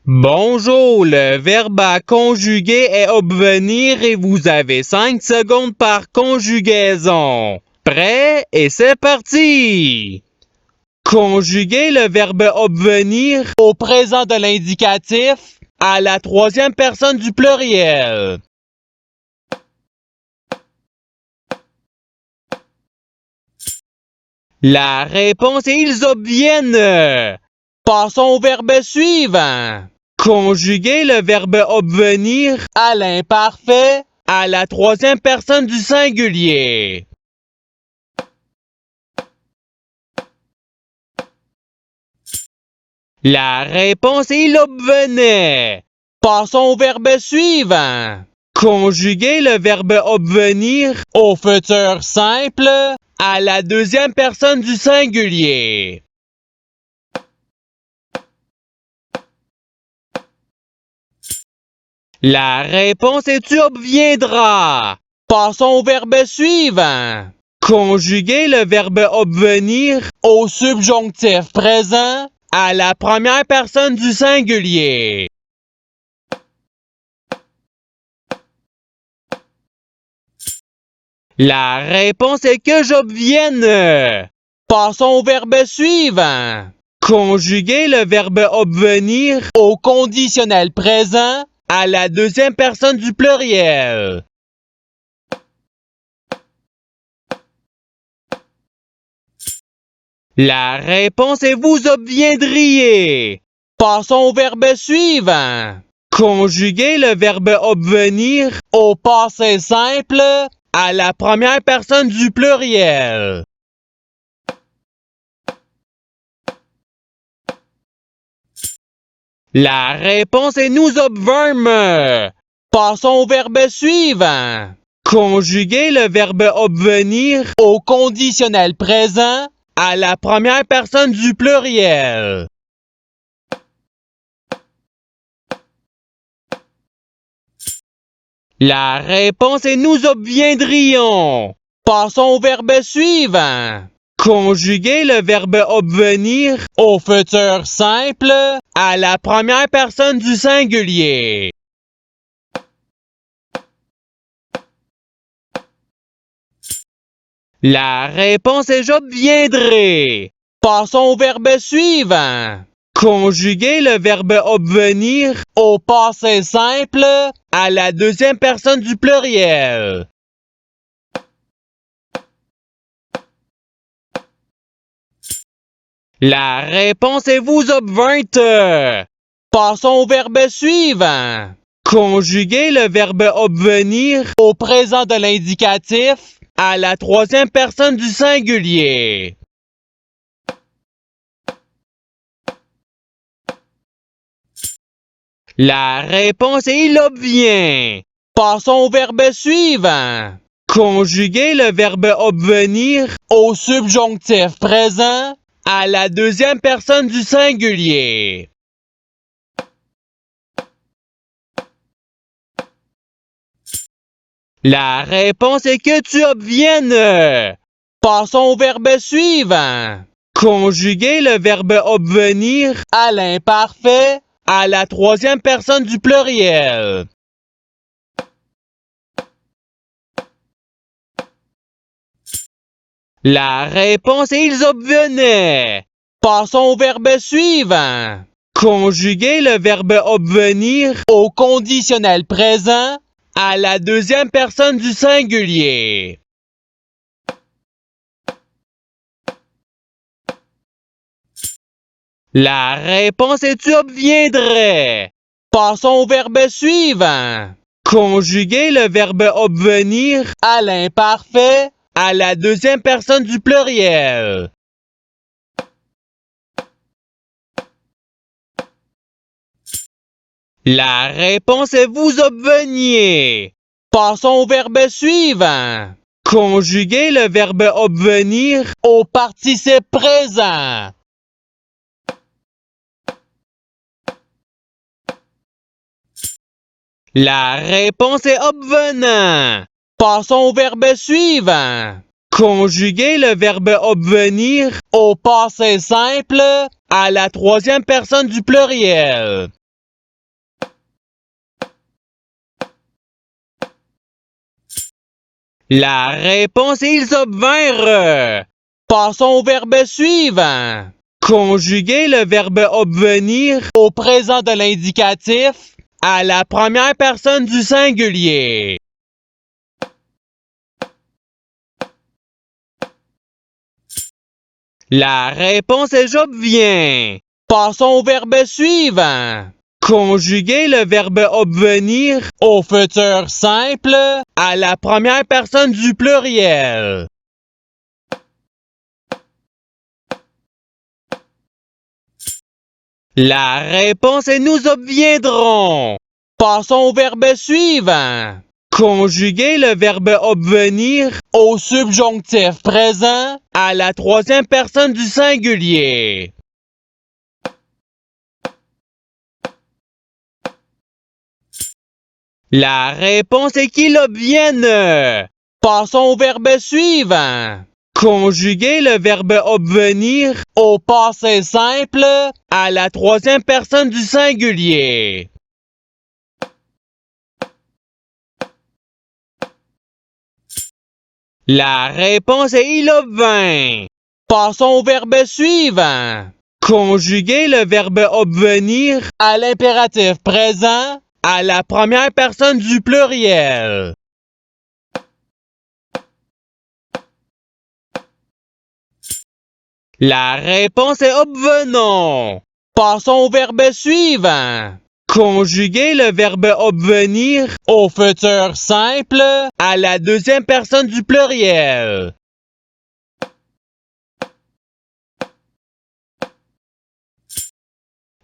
Bonjour, le verbe à conjuguer est obvenir et vous avez 5 secondes par conjugaison. Prêt et c'est parti! Conjuguer le verbe obvenir au présent de l'indicatif à la troisième personne du pluriel. La réponse est ils obviennent. Passons au verbe suivant. Conjuguer le verbe obvenir à l'imparfait à la troisième personne du singulier. La réponse est il obvenait. Passons au verbe suivant. Conjuguer le verbe obvenir au futur simple à la deuxième personne du singulier. La réponse est tu obviendras. Passons au verbe suivant. Conjuguer le verbe obvenir au subjonctif présent à la première personne du singulier. La réponse est que j'obvienne. Passons au verbe suivant. Conjuguer le verbe obvenir au conditionnel présent à la deuxième personne du pluriel. La réponse est vous obviendriez. Passons au verbe suivant. Conjuguer le verbe obvenir au passé simple à la première personne du pluriel. La réponse est nous obvînmes. Passons au verbe suivant. Conjuguer le verbe obvenir au conditionnel présent à la première personne du pluriel. La réponse est nous obviendrions. Passons au verbe suivant. Conjuguer le verbe obvenir au futur simple à la première personne du singulier. La réponse est j'obviendrai. Passons au verbe suivant. Conjuguer le verbe obvenir au passé simple à la deuxième personne du pluriel. La réponse est vous obvîntes. Passons au verbe suivant. Conjuguer le verbe obvenir au présent de l'indicatif à la troisième personne du singulier. La réponse est il obvient. Passons au verbe suivant. Conjuguer le verbe obvenir au subjonctif présent à la deuxième personne du singulier. La réponse est que tu obviennes. Passons au verbe suivant. Conjuguer le verbe obvenir à l'imparfait à la troisième personne du pluriel. La réponse est ils obvenaient. Passons au verbe suivant. Conjuguer le verbe obvenir au conditionnel présent à la deuxième personne du singulier. La réponse est tu obviendrais. Passons au verbe suivant. Conjuguer le verbe obvenir à l'imparfait à la deuxième personne du pluriel. La réponse est vous obveniez. Passons au verbe suivant. Conjuguer le verbe obvenir au participe présent. La réponse est obvenant. Passons au verbe suivant. Conjuguer le verbe obvenir au passé simple à la troisième personne du pluriel. La réponse est ils obvinrent. Passons au verbe suivant. Conjuguer le verbe obvenir au présent de l'indicatif à la première personne du singulier. La réponse est j'obviens. Passons au verbe suivant. Conjuguer le verbe obvenir au futur simple à la première personne du pluriel. La réponse est nous obviendrons. Passons au verbe suivant. Conjuguer le verbe obvenir au subjonctif présent à la troisième personne du singulier. La réponse est qu'ils obviennent. Passons au verbe suivant. Conjuguer le verbe obvenir au passé simple à la troisième personne du singulier. La réponse est il obvint. Passons au verbe suivant. Conjuguer le verbe obvenir à l'impératif présent à la première personne du pluriel. La réponse est obvenons. Passons au verbe suivant. Conjuguer le verbe obvenir au futur simple à la deuxième personne du pluriel.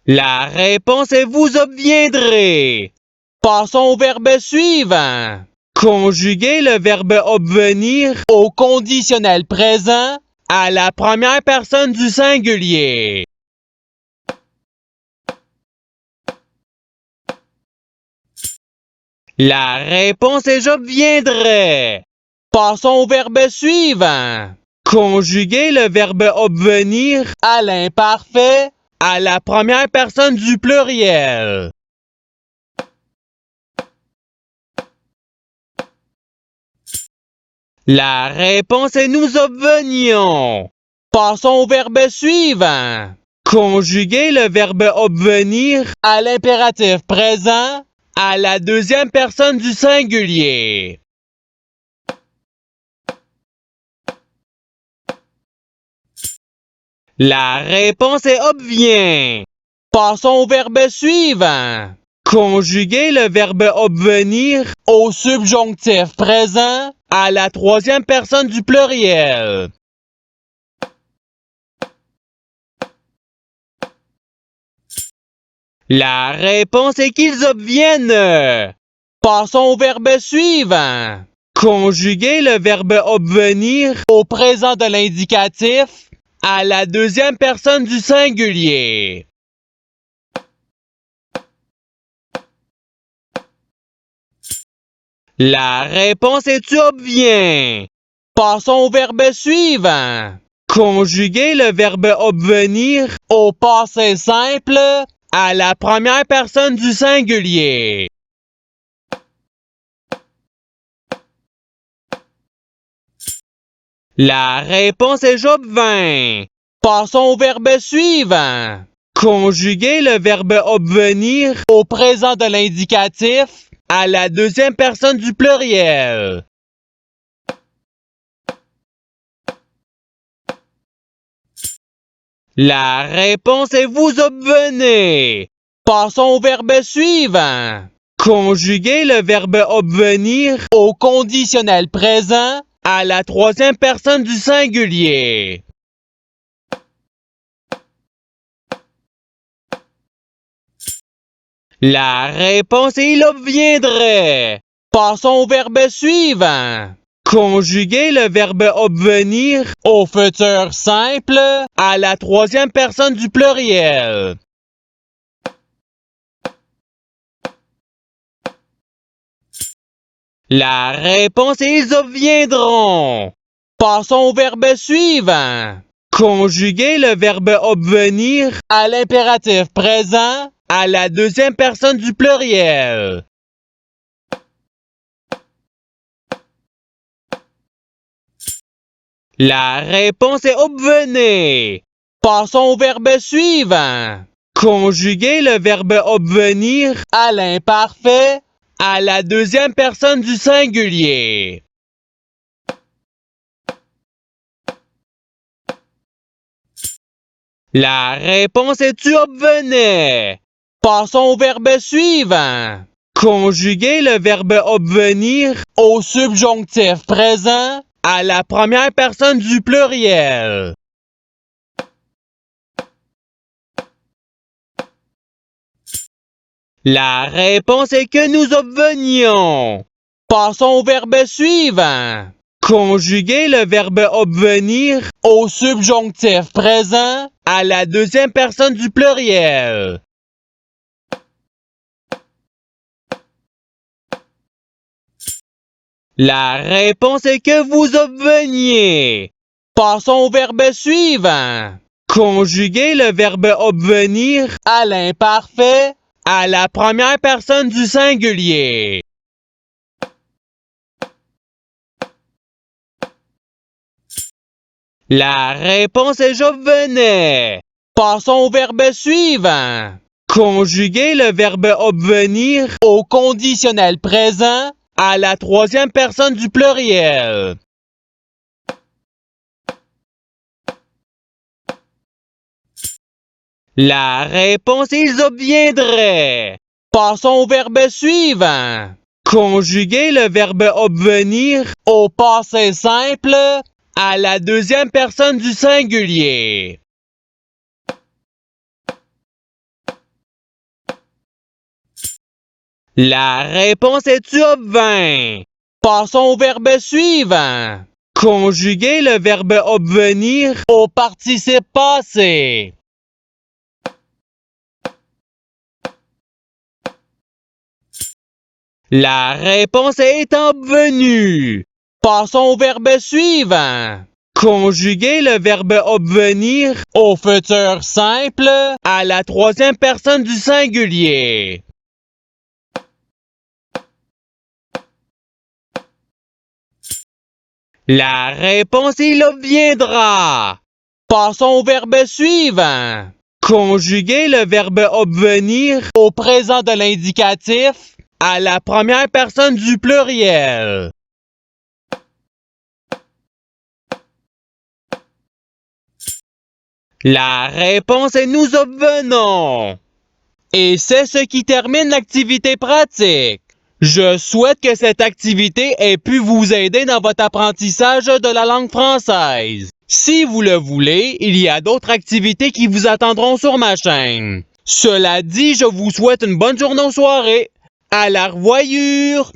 La réponse est vous obviendrez. Passons au verbe suivant. Conjuguer le verbe obvenir au conditionnel présent à la première personne du singulier. La réponse est j'obviendrai. Passons au verbe suivant. Conjuguer le verbe obvenir à l'imparfait à la première personne du pluriel. La réponse est nous obvenions. Passons au verbe suivant. Conjuguer le verbe obvenir à l'impératif présent à la deuxième personne du singulier. La réponse est obvient. Passons au verbe suivant. Conjuguer le verbe obvenir au subjonctif présent à la troisième personne du pluriel. La réponse est qu'ils obviennent. Passons au verbe suivant. Conjuguer le verbe obvenir au présent de l'indicatif à la deuxième personne du singulier. La réponse est tu obviens. Passons au verbe suivant. Conjuguer le verbe obvenir au passé simple à la première personne du singulier. La réponse est j'obvins. Passons au verbe suivant. Conjuguer le verbe obvenir au présent de l'indicatif à la deuxième personne du pluriel. La réponse est vous obvenez. Passons au verbe suivant. Conjuguer le verbe obvenir au conditionnel présent à la troisième personne du singulier. La réponse est il obviendrait. Passons au verbe suivant. Conjuguer le verbe obvenir au futur simple à la troisième personne du pluriel. La réponse est ils obviendront. Passons au verbe suivant. Conjuguer le verbe obvenir à l'impératif présent à la deuxième personne du pluriel. La réponse est obvenez. Passons au verbe suivant. Conjuguer le verbe obvenir à l'imparfait à la deuxième personne du singulier. La réponse est tu obvenais. Passons au verbe suivant. Conjuguer le verbe obvenir au subjonctif présent à la première personne du pluriel. La réponse est que nous obvenions. Passons au verbe suivant. Conjuguer le verbe obvenir au subjonctif présent à la deuxième personne du pluriel. La réponse est que vous obveniez. Passons au verbe suivant. Conjuguer le verbe obvenir à l'imparfait à la première personne du singulier. La réponse est je venais. Passons au verbe suivant. Conjuguer le verbe obvenir au conditionnel présent à la troisième personne du pluriel. La réponse est ils obviendraient. Passons au verbe suivant. Conjuguer le verbe obvenir au passé simple à la deuxième personne du singulier. La réponse est tu obvins. Passons au verbe suivant. Conjuguer le verbe obvenir au participe passé. La réponse est obvenue. Passons au verbe suivant. Conjuguer le verbe obvenir au futur simple à la troisième personne du singulier. La réponse il obviendra. Passons au verbe suivant. Conjuguer le verbe obvenir au présent de l'indicatif à la première personne du pluriel. La réponse est nous obvenons. Et c'est ce qui termine l'activité pratique. Je souhaite que cette activité ait pu vous aider dans votre apprentissage de la langue française. Si vous le voulez, il y a d'autres activités qui vous attendront sur ma chaîne. Cela dit, je vous souhaite une bonne journée ou soirée. À la revoyure!